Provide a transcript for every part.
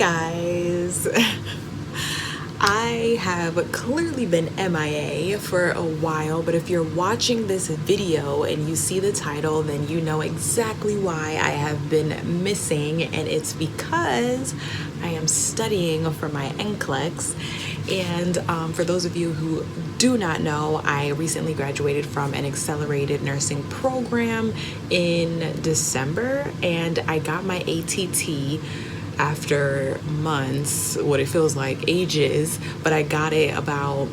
guys. I have clearly been MIA for a while, but if you're watching this video and you see the title, then you know exactly why I have been missing, and it's because I am studying for my NCLEX. And for those of you who do not know, I recently graduated from an accelerated nursing program in December, and I got my ATT after months, what it feels like ages, but I got it about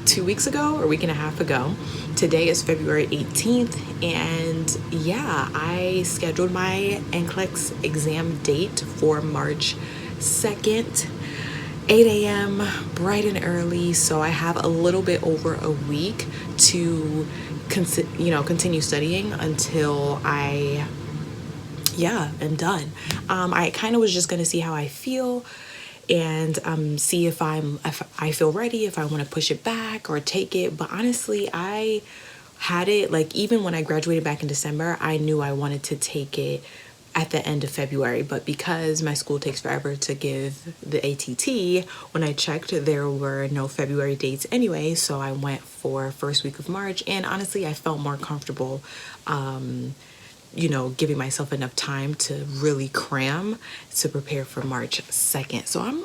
2 weeks ago or a week and a half ago. Today is February 18th, and yeah, I scheduled my NCLEX exam date for March 2nd, 8 a.m. bright and early, so I have a little bit over a week to continue studying until I'm done. I kind of was just gonna see how I feel and see if I feel ready, if I want to push it back or take it. But honestly, I had it, like, even when I graduated back in December, I knew I wanted to take it at the end of February, but because my school takes forever to give the ATT, when I checked, there were no February dates anyway, so I went for first week of March. And honestly, I felt more comfortable giving myself enough time to really cram to prepare for March 2nd. So I'm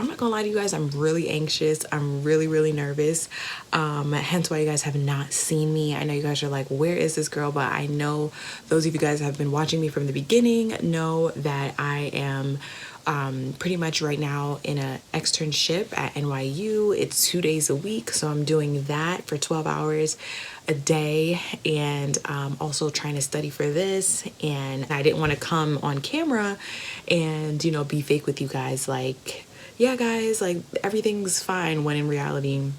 not gonna lie to you guys, I'm really anxious. I'm really nervous. Hence why you guys have not seen me. I know you guys are like, where is this girl? But I know those of you guys that have been watching me from the beginning know that I am pretty much right now in an externship at NYU. It's 2 days a week, so I'm doing that for 12 hours a day, and also trying to study for this. And I didn't want to come on camera and be fake with you guys, like, yeah guys, like everything's fine, when in reality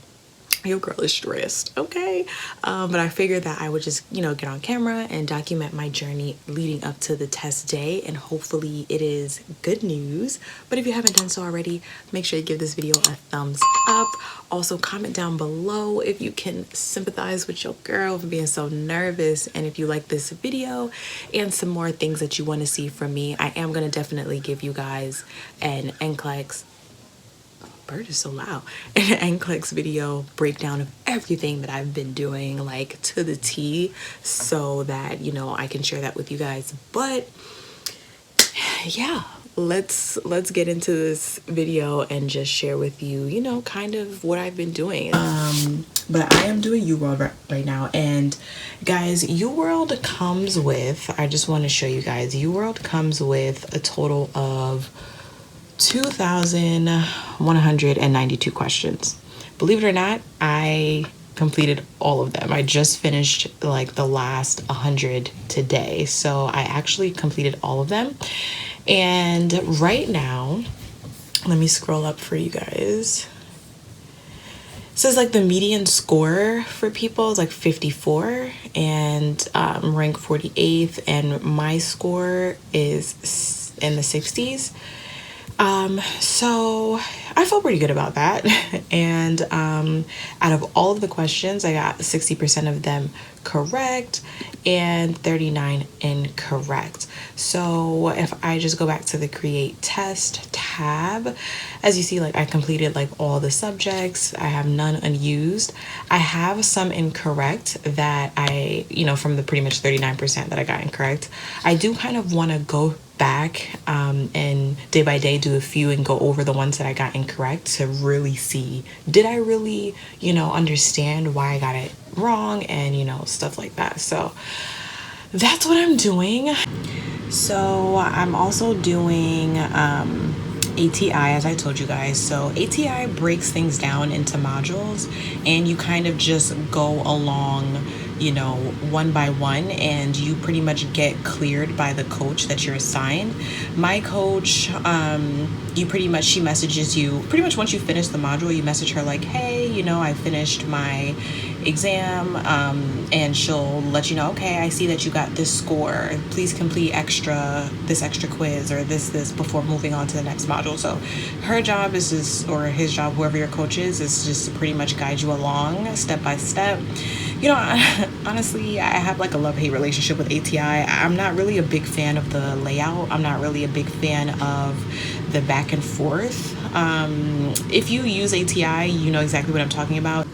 your girl is stressed, okay? But I figured that I would just get on camera and document my journey leading up to the test day, and hopefully it is good news. But if you haven't done so already, make sure you give this video a thumbs up. Also, comment down below if you can sympathize with your girl for being so nervous, and if you like this video and some more things that you want to see from me. I am going to definitely give you guys an NCLEX, bird is so loud, an NCLEX video breakdown of everything that I've been doing, like to the T, so that I can share that with you guys. But yeah, let's get into this video and just share with you kind of what I've been doing. But I am doing UWorld right now, and guys, UWorld comes with, I just want to show you guys, UWorld comes with a total of 2,192 questions. Believe it or not, I completed all of them. I just finished like the last 100 today, so I actually completed all of them. And right now, let me scroll up for you guys. It says like the median score for people is like 54, and rank 48th, and my score is in the 60s. So I felt pretty good about that. And out of all of the questions, I got 60% of them correct and 39 incorrect. So if I just go back to the create test tab, as you see, like I completed like all the subjects. I have none unused. I have some incorrect that I, from the pretty much 39% that I got incorrect. I do kind of want to go back and day by day do a few and go over the ones that I got incorrect to really see, did I really understand why I got it wrong, and stuff like that. So that's what I'm doing. So I'm also doing ATI, as I told you guys. So ATI breaks things down into modules, and you kind of just go along one by one, and you pretty much get cleared by the coach that you're assigned. My coach, she messages you pretty much once you finish the module. You message her like, hey, I finished my exam, and she'll let you know, okay, I see that you got this score, please complete this extra quiz or this before moving on to the next module. So her job is just, or his job, whoever your coach is just to pretty much guide you along step by step. honestly, I have like a love-hate relationship with ATI. I'm not really a big fan of the layout. I'm not really a big fan of the back and forth. If you use ATI, you know exactly what I'm talking about.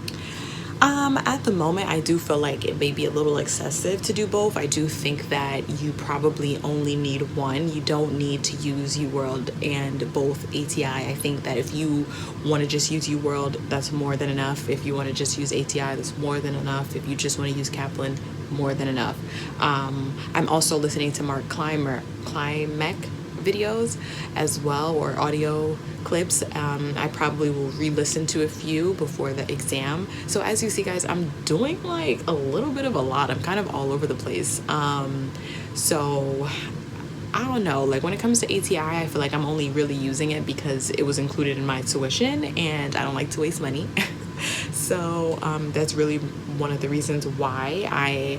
At the moment, I do feel like it may be a little excessive to do both. I do think that you probably only need one. You don't need to use UWorld and both ATI. I think that if you want to just use UWorld, that's more than enough. If you want to just use ATI, that's more than enough. If you just want to use Kaplan, more than enough. I'm also listening to Mark Klimek videos as well, or audio clips. I probably will re-listen to a few before the exam. So as you see, guys, I'm doing like a little bit of a lot. I'm kind of all over the place. So I don't know, like when it comes to ATI, I feel like I'm only really using it because it was included in my tuition and I don't like to waste money. So that's really one of the reasons why I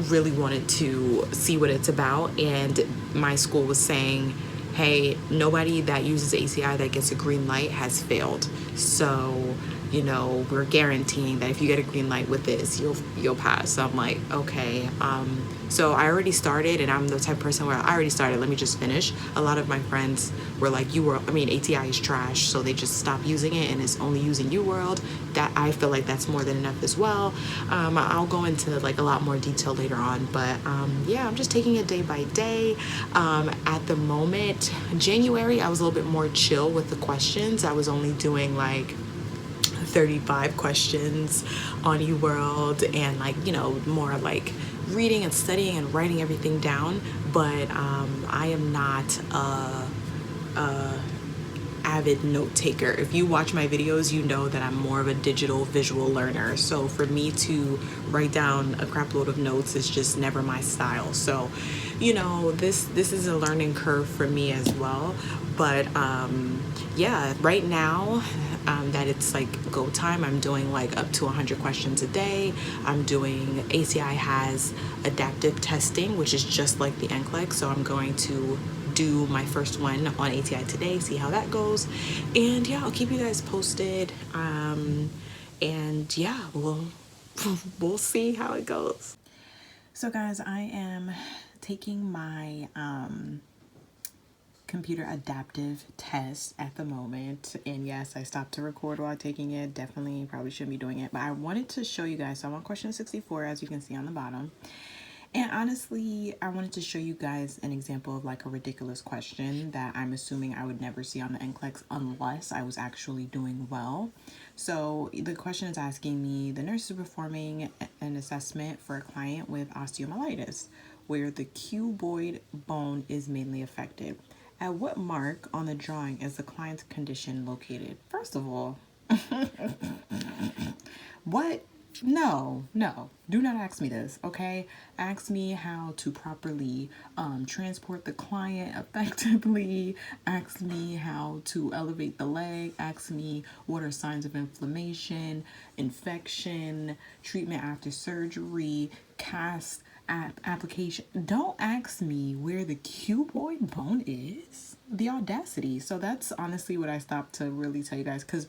really wanted to see what it's about. And my school was saying, hey, nobody that uses ACI that gets a green light has failed. So, you know, we're guaranteeing that if you get a green light with this, you'll pass. So I'm like, okay. So I already started, and I'm the type of person where I already started, let me just finish. A lot of my friends were like, ATI is trash, so they just stopped using it and is only using UWorld. That I feel like that's more than enough as well. I'll go into like a lot more detail later on, but yeah, I'm just taking it day by day. At the moment, January, I was a little bit more chill with the questions. I was only doing like 35 questions on UWorld and like, you know, more like reading and studying and writing everything down. But I am not a avid note taker. If you watch my videos, you know that I'm more of a digital visual learner. So for me to write down a crap load of notes is just never my style. So, you know, this is a learning curve for me as well. But yeah, right now that it's like go time, I'm doing like up to 100 questions a day. I'm doing, ACI has adaptive testing, which is just like the NCLEX. So I'm going to do my first one on ATI today, see how that goes. And yeah, I'll keep you guys posted. And yeah, we'll see how it goes. So guys, I am taking my computer adaptive test at the moment, and yes, I stopped to record while taking it. Definitely probably shouldn't be doing it, but I wanted to show you guys. So I'm on question 64, as you can see on the bottom. And honestly, I wanted to show you guys an example of like a ridiculous question that I'm assuming I would never see on the NCLEX unless I was actually doing well. So the question is asking me, the nurse is performing an assessment for a client with osteomyelitis where the cuboid bone is mainly affected. At what mark on the drawing is the client's condition located? First of all, what? No, do not ask me this, okay? Ask me how to properly transport the client effectively. Ask me how to elevate the leg. Ask me what are signs of inflammation, infection, treatment after surgery, cast application. Don't ask me where the cuboid bone is. The audacity. So that's honestly what I stopped to really tell you guys, because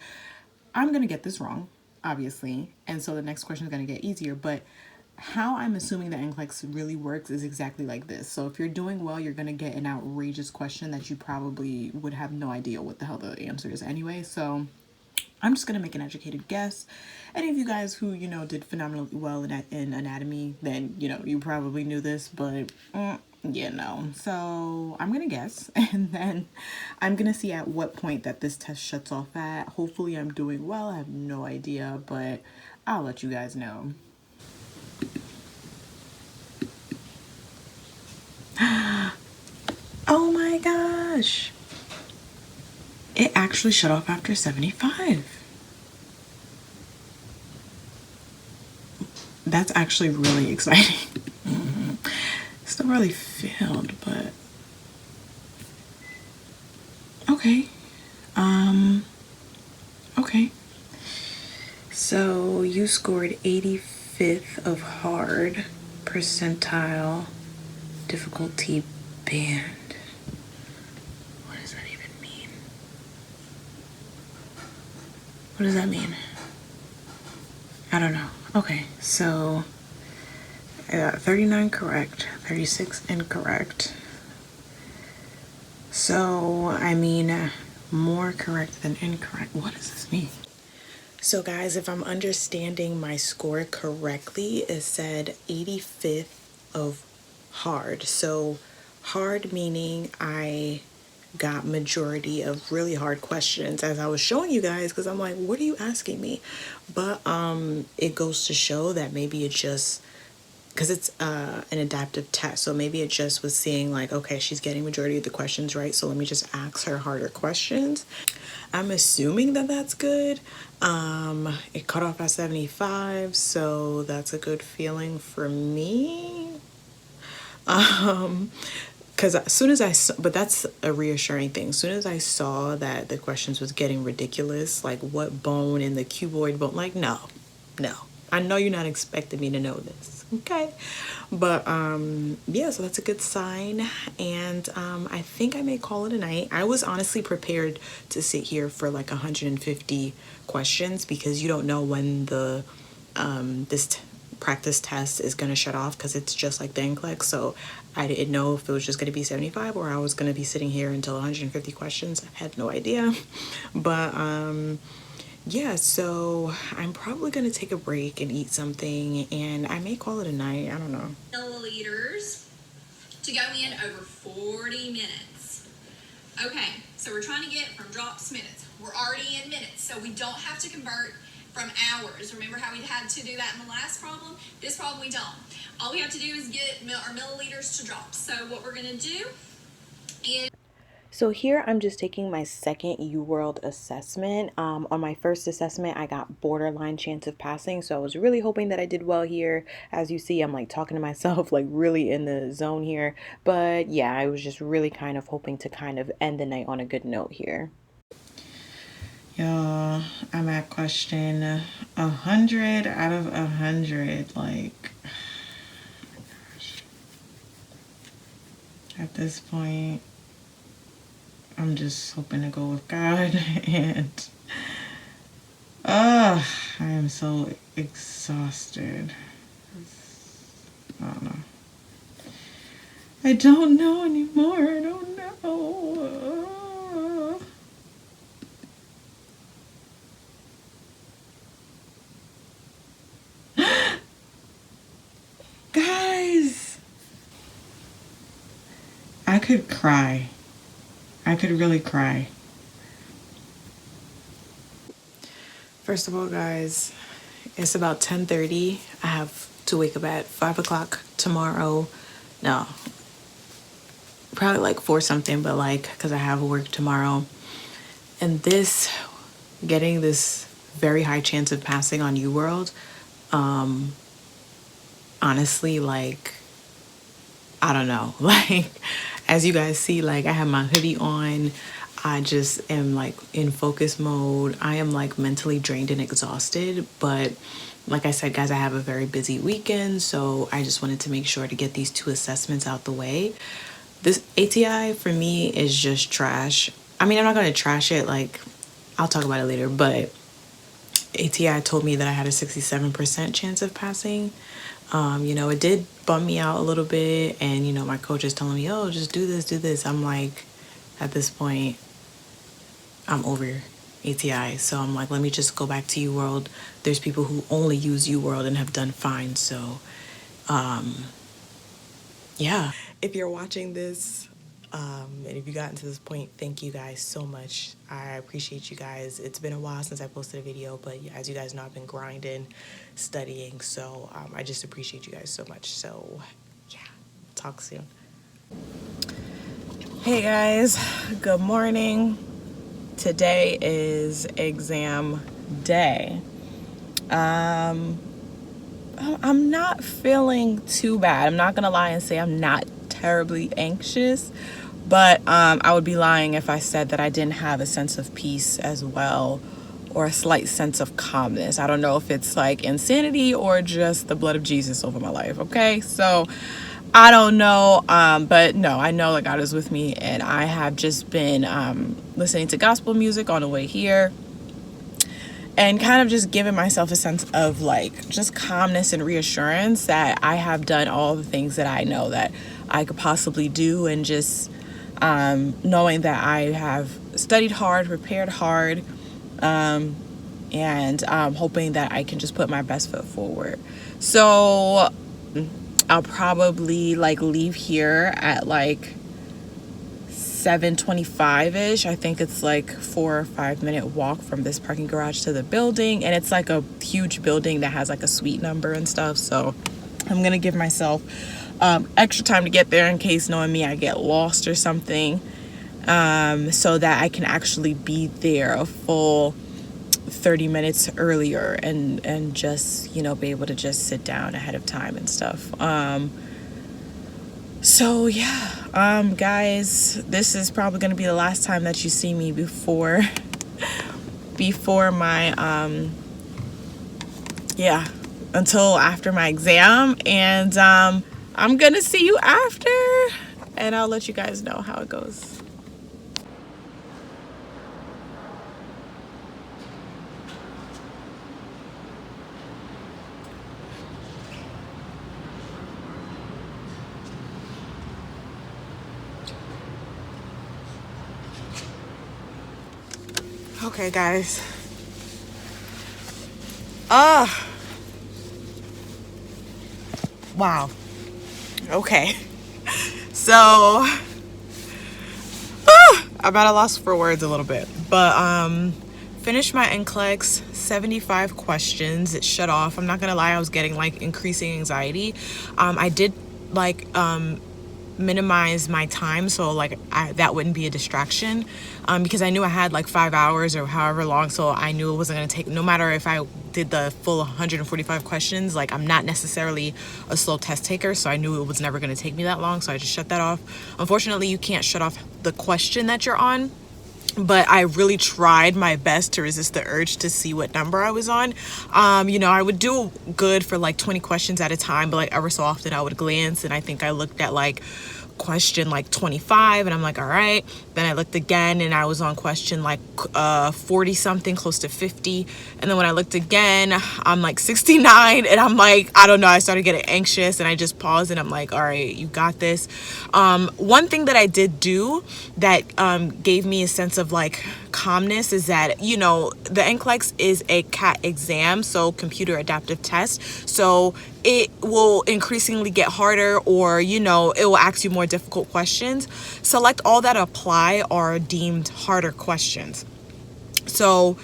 I'm gonna get this wrong, obviously, and so the next question is going to get easier. But how I'm assuming the NCLEX really works is exactly like this. So if you're doing well, you're going to get an outrageous question that you probably would have no idea what the hell the answer is anyway. So I'm just going to make an educated guess. Any of you guys who, you know, did phenomenally well in anatomy, then, you know, you probably knew this, but yeah, no. So I'm going to guess, and then I'm going to see at what point that this test shuts off at. Hopefully I'm doing well. I have no idea, but I'll let you guys know. Oh my gosh. It actually shut off after 75. That's actually really exciting. Still really failed, but okay. Okay. So you scored 85th of hard, percentile, difficulty band. What does that even mean? What does that mean? I don't know. Okay, so I got 39 correct, 36 incorrect. So, I mean, more correct than incorrect. What does this mean? So, guys, if I'm understanding my score correctly, it said 85th of hard. So, hard meaning I got majority of really hard questions as I was showing you guys, because I'm like, what are you asking me? But it goes to show that maybe it just, because it's an adaptive test, so maybe it just was seeing like, okay, she's getting majority of the questions right, so let me just ask her harder questions. I'm assuming that that's good. It cut off at 75, so that's a good feeling for me. Because as soon as I saw, but that's a reassuring thing. As soon as I saw that the questions was getting ridiculous, like what bone in the cuboid bone, like no, I know you're not expecting me to know this, okay? But yeah, so that's a good sign, and I think I may call it a night. I was honestly prepared to sit here for like 150 questions, because you don't know when the this practice test is going to shut off, because it's just like the NCLEX. So I didn't know if it was just going to be 75 or I was going to be sitting here until 150 questions. I had no idea. But yeah, so I'm probably going to take a break and eat something, and I may call it a night. I don't know. Milliliters to go in over 40 minutes. Okay, so we're trying to get from drops to minutes. We're already in minutes, so we don't have to convert from hours. Remember how we had to do that in the last problem? This problem we don't. All we have to do is get our milliliters to drops. So what we're going to do is... So here I'm just taking my second UWorld assessment. On my first assessment, I got borderline chance of passing. So I was really hoping that I did well here. As you see, I'm like talking to myself, like really in the zone here. But yeah, I was just really kind of hoping to kind of end the night on a good note here. Y'all, I'm at question 100 out of 100. Like, at this point, I'm just hoping to go with God, and I am so exhausted. I don't know. I don't know anymore. I don't know. Guys, I could cry. I could really cry. First of all, guys, it's about 10:30. I have to wake up at 5 o'clock tomorrow. No, probably like 4 something, but like, because I have work tomorrow. And this, getting this very high chance of passing on UWorld, honestly, like, I don't know. Like, as you guys see, like, I have my hoodie on. I just am like in focus mode. I am like mentally drained and exhausted. But like I said, guys, I have a very busy weekend. So I just wanted to make sure to get these 2 assessments out the way. This ATI for me is just trash. I mean, I'm not going to trash it. Like, I'll talk about it later. But ATI told me that I had a 67% chance of passing. You know, it did bum me out a little bit, and you know, my coach is telling me, oh, just do this. I'm like, at this point, I'm over ATI, so I'm like, let me just go back to UWorld. There's people who only use UWorld and have done fine, so yeah. If you're watching this, and if you gotten to this point, thank you guys so much. I appreciate you guys. It's been a while since I posted a video, but as you guys know, I've been grinding, studying, so I just appreciate you guys so much. So yeah, talk soon. Hey guys, good morning. Today is exam day. I'm not feeling too bad. I'm not gonna lie and say I'm not terribly anxious, but I would be lying if I said that I didn't have a sense of peace as well, or a slight sense of calmness. I don't know if it's like insanity or just the blood of Jesus over my life, okay? So I don't know, but no, I know that God is with me, and I have just been listening to gospel music on the way here. and kind of just giving myself a sense of like just calmness and reassurance that I have done all the things that I know that I could possibly do, and just knowing that I have studied hard, prepared hard, and hoping that I can just put my best foot forward. So I'll probably like leave here at like 7:25ish. I think it's like 4 or 5 minute walk from this parking garage to the building, and it's like a huge building that has like a suite number and stuff. So I'm gonna give myself extra time to get there in case, knowing me, I get lost or something, so that I can actually be there a full 30 minutes earlier and just, you know, be able to just sit down ahead of time and stuff. So yeah, guys, this is probably going to be the last time that you see me before my until after my exam, and I'm gonna see you after, and I'll let you guys know how it goes. Okay, guys. Wow. Okay. So, I'm at a loss for words a little bit, but finished my NCLEX 75 questions. It shut off. I'm not gonna lie, I was getting like increasing anxiety. I did like minimize my time so like that wouldn't be a distraction, because I knew I had like 5 hours or however long, so I knew it wasn't going to take, no matter if I did the full 145 questions, like I'm not necessarily a slow test taker, so I knew it was never going to take me that long, so I just shut that off. Unfortunately, you can't shut off the question that you're on, but I really tried my best to resist the urge to see what number I was on. You know, I would do good for like 20 questions at a time, but like ever so often I would glance, and I think I looked at like question like 25, and I'm like, all right. Then I looked again, and I was on question like 40 something, close to 50. And then when I looked again, I'm like 69, and I'm like, I don't know, I started getting anxious, and I just paused, and I'm like, all right, you got this. One thing that I did do that gave me a sense of like calmness is that, you know, the NCLEX is a CAT exam, so computer adaptive test, so it will increasingly get harder, or, you know, it will ask you more difficult questions. Select all that apply are deemed harder questions. So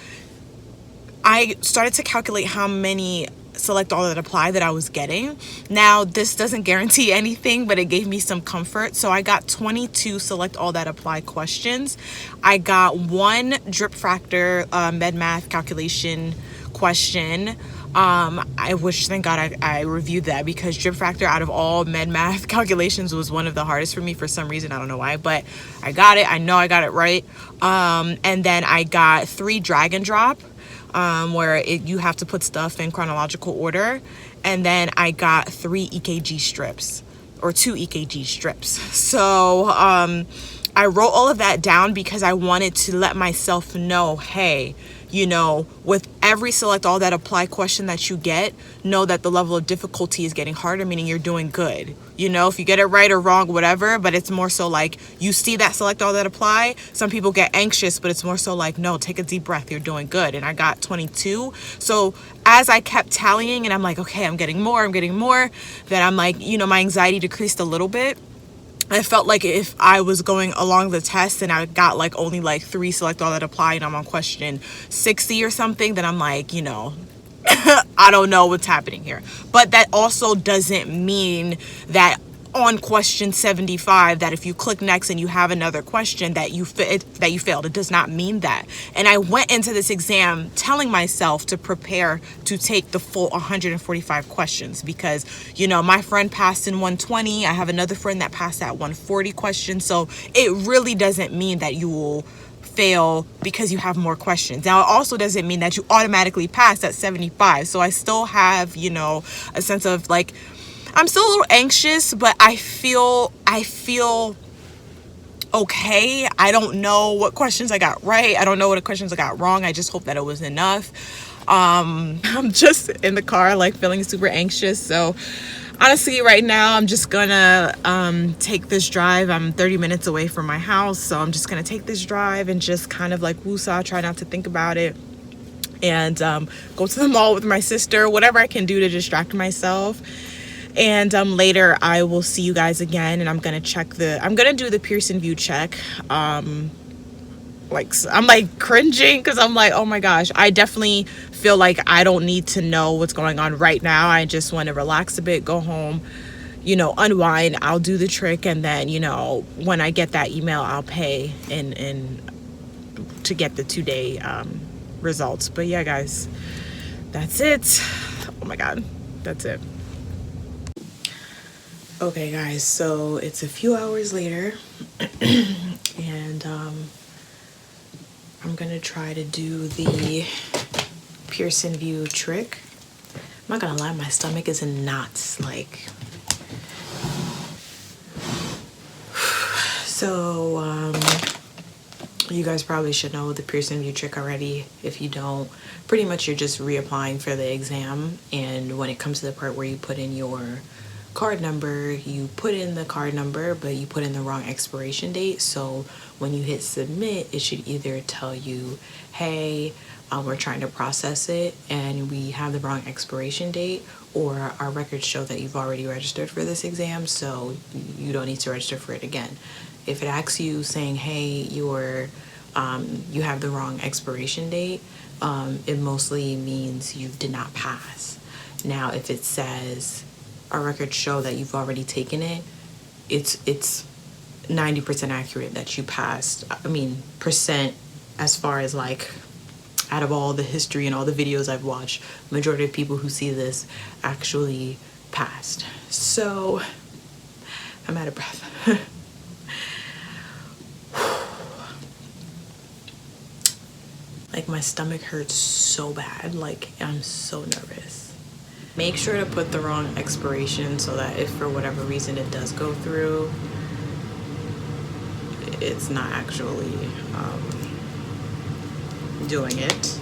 I started to calculate how many select all that apply that I was getting. Now, this doesn't guarantee anything, but it gave me some comfort. So I got 22 select all that apply questions. I got one drip fractor med math calculation question. I wish, thank God I reviewed that, because drip fractor out of all med math calculations was one of the hardest for me for some reason. I don't know why, but I got it. I know I got it right. And then I got 3 drag and drop, where you have to put stuff in chronological order. And then I got 3 EKG strips, or 2 EKG strips. So I wrote all of that down because I wanted to let myself know, hey, you know, with every select all that apply question that you get, know that the level of difficulty is getting harder, meaning you're doing good. You know, if you get it right or wrong, whatever, but it's more so like you see that select all that apply. Some people get anxious, but it's more so like, no, take a deep breath, you're doing good. And I got 22. So as I kept tallying, and I'm like, okay, I'm getting more, then I'm like, you know, my anxiety decreased a little bit. I felt like if I was going along the test and I got like only like 3 select all that apply, and I'm on question 60 or something, then I'm like, you know, I don't know what's happening here. But that also doesn't mean that on question 75 that if you click next and you have another question that you failed. It does not mean that. And I went into this exam telling myself to prepare to take the full 145 questions, because, you know, my friend passed in 120. I have another friend that passed at 140 questions. So it really doesn't mean that you will fail because you have more questions. Now, it also doesn't mean that you automatically pass at 75. So I still have, you know, a sense of like, I'm still a little anxious, but I feel okay. I don't know what questions I got right. I don't know what questions I got wrong. I just hope that it was enough. I'm just in the car, like, feeling super anxious. So honestly, right now, I'm just gonna take this drive. I'm 30 minutes away from my house, so I'm just gonna take this drive and just kind of like woosah, try not to think about it, and go to the mall with my sister, whatever I can do to distract myself. And later I will see you guys again, and I'm gonna do the Pearson Vue check. Like, I'm like cringing because I'm like, oh my gosh, I definitely feel like I don't need to know what's going on right now. I just want to relax a bit, go home, unwind. I'll do the trick, and then when I get that email, I'll pay and to get the 2-day results. But yeah, guys, that's it. Oh my god, that's it. Okay, guys, so it's a few hours later, and I'm gonna try to do the Pearson Vue trick. I'm not gonna lie, my stomach is in knots, like. So you guys probably should know the Pearson Vue trick already. If you don't, pretty much you're just reapplying for the exam, and when it comes to the part where you put in your card number, you put in the card number, but you put in the wrong expiration date. So when you hit submit, it should either tell you, hey, we're trying to process it and we have the wrong expiration date, or our records show that you've already registered for this exam, so you don't need to register for it again. If it asks you saying, hey, you have the wrong expiration date, it mostly means you did not pass. Now, if it says our records show that you've already taken it, it's 90% accurate that you passed. I mean, percent, as far as like, out of all the history and all the videos I've watched, majority of people who see this actually passed. So I'm out of breath. Like, my stomach hurts so bad. Like, I'm so nervous. Make sure to put the wrong expiration so that if for whatever reason it does go through, it's not actually doing it.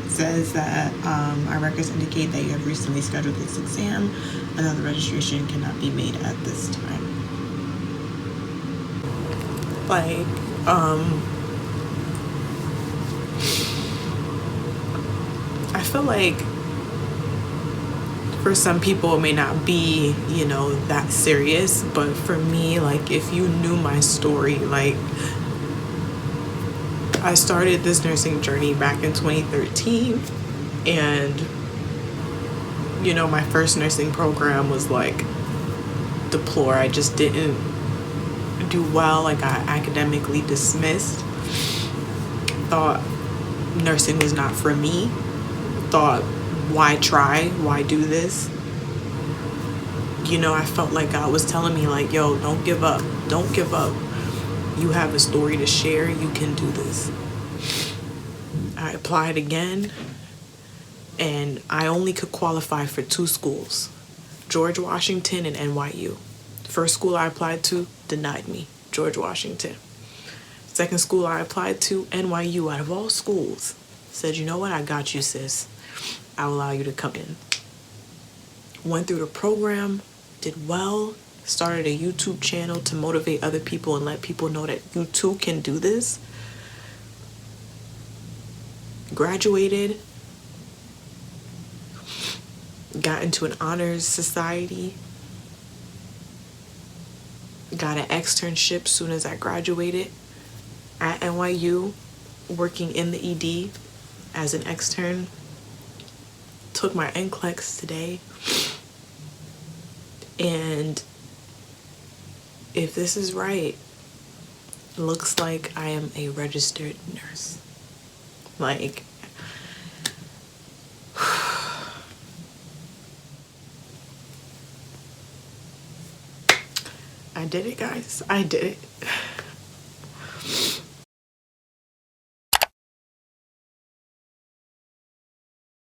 Says that our records indicate that you have recently scheduled this exam. Another registration cannot be made at this time. Like, I feel like for some people it may not be, that serious, but for me, like, if you knew my story, like, I started this nursing journey back in 2013, and my first nursing program was like deplore. I just didn't do well. Like, I academically dismissed, thought nursing was not for me, thought, why try, why do this? I felt like God was telling me, like, yo, don't give up, don't give up. You have a story to share. You can do this. I applied again, and I only could qualify for 2 schools, George Washington and NYU. First school I applied to denied me, George Washington. Second school I applied to, NYU, out of all schools, said, you know what, I got you, sis. I'll allow you to come in. Went through the program, did well, started a YouTube channel to motivate other people and let people know that you too can do this. Graduated, got into an honors society, got an externship soon as I graduated at NYU, working in the ED as an extern. took my NCLEX today, and if this is right, looks like I am a registered nurse. Like, I did it, guys. I did it.